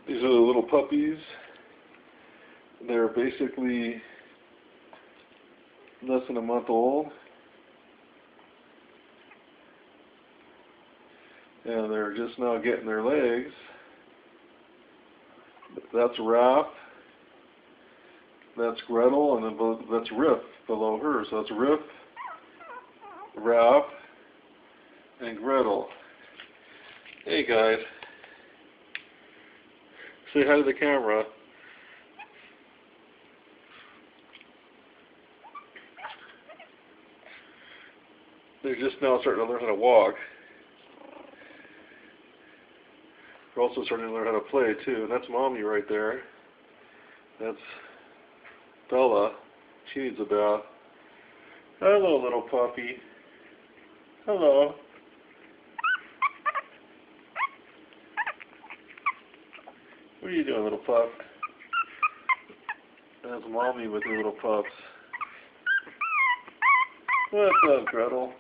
These are the little puppies. They're basically less than a month old. And they're just now getting their legs. That's Raph. That's Gretel, and then that's Riff below her. So that's Riff, Raph, and Gretel. Hey guys. Say hi to the camera. They're just now starting to learn how to walk. They're also starting to learn how to play too. And that's Mommy right there. That's Bella. She needs a bath. Hello, little puppy. Hello. What are you doing, little pup? That's Mommy with her little pups. What's up, Gretel?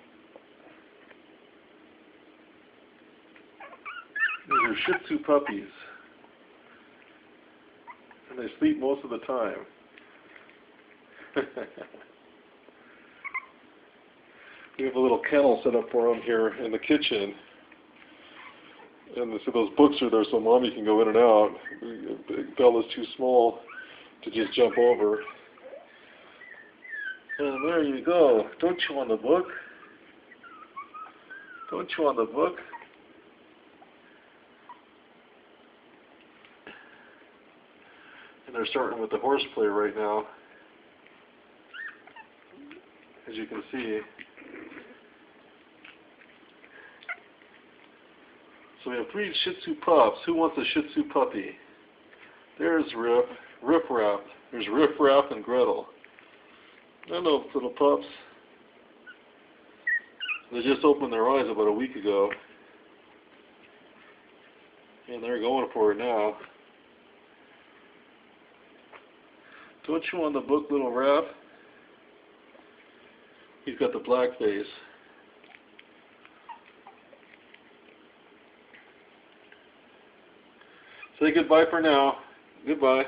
These are Shih Tzu puppies. And they sleep most of the time. We have a little kennel set up for them here in the kitchen. And so those books are there so Mommy can go in and out. Bella's too small to just jump over. And there you go. Don't chew on the book. Don't chew on the book. And they're starting with the horseplay right now, as you can see. So we have 3 Shih Tzu pups. Who wants a Shih Tzu puppy? There's Riff, Riff Raff. There's Riff Raff and Gretel. Hello, little pups. They just opened their eyes about a week ago. And they're going for it now. Don't chew on the book, little Raff. He's got the black face. Say goodbye for now. Goodbye.